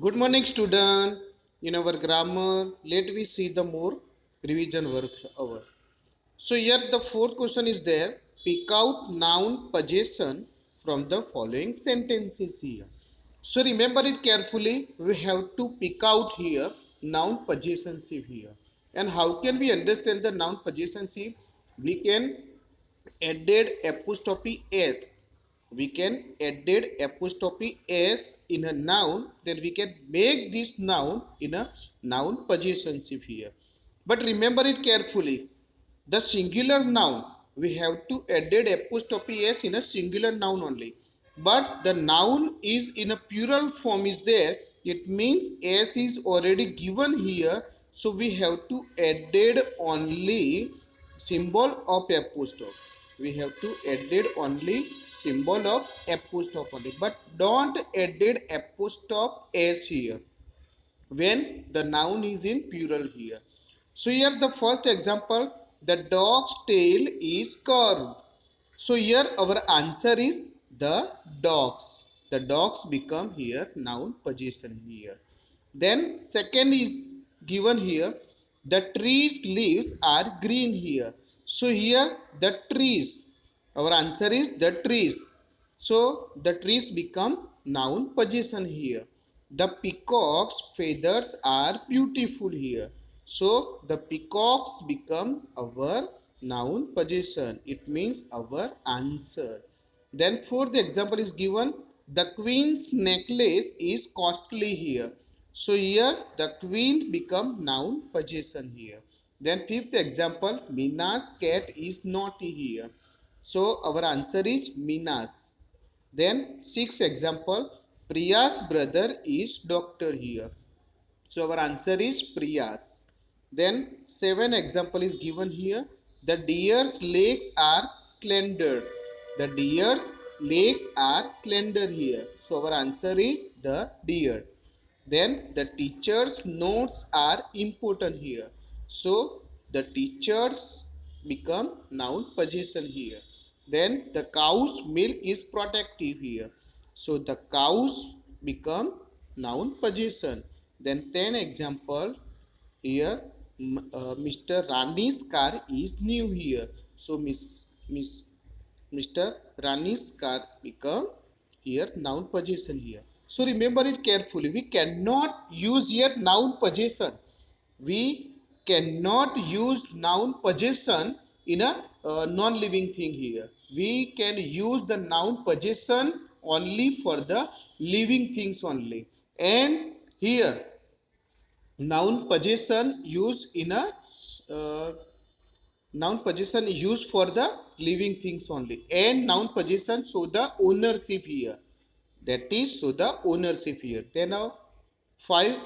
Good morning, student. In our grammar, let we see the more revision work hour. So here the fourth question is there. Pick out noun possession from the following sentences here. So remember it carefully. We have to pick out here noun possessionship here. And how can we understand the noun possessionship? We can added apostrophe s, we can added apostrophe s in a noun, then we can make this noun in a noun possessionship here. But remember it carefully, the singular noun, we have to added apostrophe s in a singular noun only, but the noun is in a plural form is there, it means s is already given here, so we have to added only symbol of apostrophe, we have to added only symbol of apostrophe only, but don't added apostrophe s here when the noun is in plural here. So here the first example, the dog's tail is curved. So here our answer is the dogs. The dogs become here noun possession here. Then second is given here, the trees leaves are green here. So here the trees, our answer is the trees. So the trees become noun possession here. The peacock's feathers are beautiful here. So the peacocks become our noun possession. It means our answer. Then fourth example is given, the queen's necklace is costly here. So here the queen become noun possession here. Then fifth example, Mina's cat is naughty here. So our answer is Mina's. Then sixth example, Priya's brother is doctor here. So our answer is Priya's. Then seven example is given here. The deer's legs are slender. The deer's legs are slender here. So our answer is the deer. Then the teacher's notes are important here. So the teachers become noun possession here. Then the cow's milk is protective here. So the cows become noun possession. Then 10 example here, Mr. Rani's car is new here. So Mr. Rani's car become here noun possession here. So remember it carefully. We cannot use here noun possession. We cannot use noun possession in a non-living thing here. We can use the noun possession only for the living things only. And here noun possession used in a uh, noun possession used for the living things only, and noun possession show the ownership here, that is show the ownership here. Then now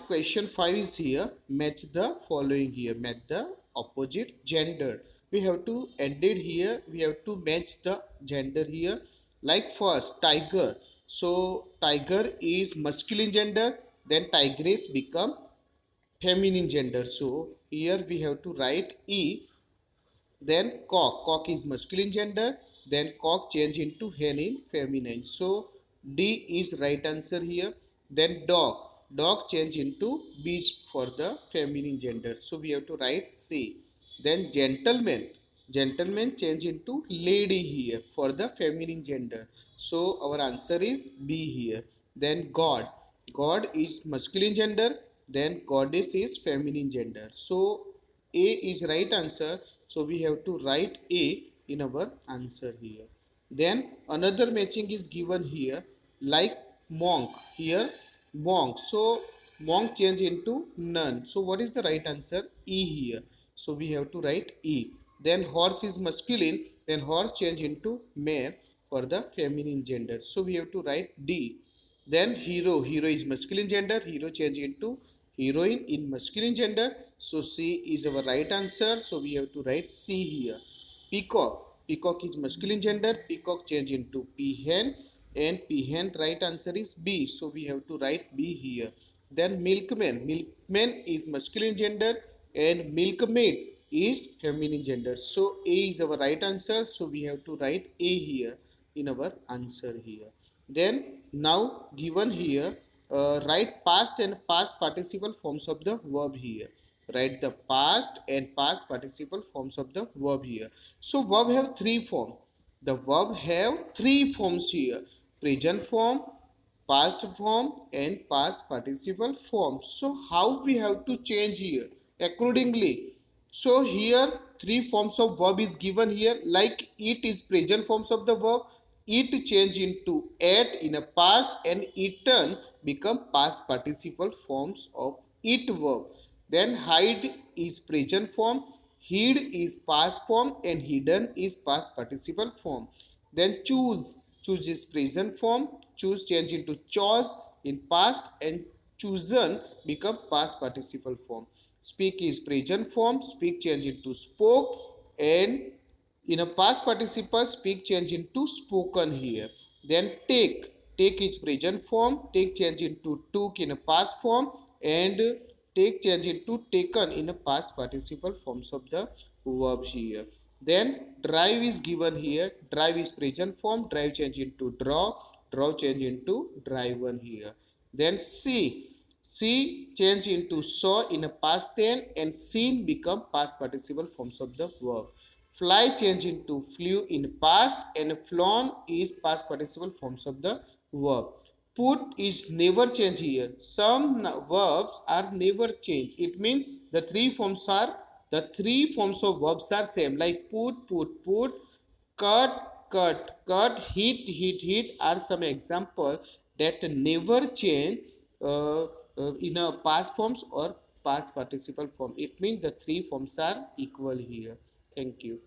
question 5 is here, match the following here, match the opposite gender. We have to edit here, we have to match the gender here. Like first tiger, so tiger is masculine gender, then tigress become feminine gender, so here we have to write e. Then cock is masculine gender, then cock change into hen in feminine, so D is right answer here. Then dog change into beast for the feminine gender, so we have to write C. Then gentleman change into lady here for the feminine gender, so our answer is B here. Then god is masculine gender, then goddess is feminine gender, so A is right answer, so we have to write A in our answer here. Then another matching is given here, like monk here, monk, so monk change into none, so what is the right answer? E here, so we have to write E. Then horse is masculine, then horse change into mare for the feminine gender, so we have to write D. Then hero is masculine gender, hero change into heroine in masculine gender, so C is our right answer, so we have to write C here. Peacock is masculine gender, peacock change into peahen, and peahen right answer is B, so we have to write B here. Then milkman is masculine gender, and milkmaid is feminine gender, so A is our right answer, so we have to write A here in our answer here. Then now given here, write past and past participle forms of the verb here. Write the past and past participle forms of the verb here. So verb have three forms. The verb have three forms here: present form, past form, and past participle form. So how we have to change here accordingly? So here three forms of verb is given here, like it is present forms of the verb, it change into ate in a past, and eaten become past participle forms of it verb. Then hide is present form, hid is past form, and hidden is past participle form. Then choose is present form, choose change into chose in past, and chosen become past participle form. Speak is present form, speak change into spoke, and in a past participle speak change into spoken here. Then take is present form, take change into took in a past form, and take change into taken in a past participle forms of the verb here. Then drive is given here, drive is present form, drive change into draw change into driven here. Then see change into saw in a past tense, and seen become past participle forms of the verb. Fly change into flew in past, and flown is past participle forms of the verb. Put is never change here. Some verbs are never change. It means the three forms of verbs are same, like put, cut, hit are some example that never change in a past forms or past participle form. It means the three forms are equal here. Thank you.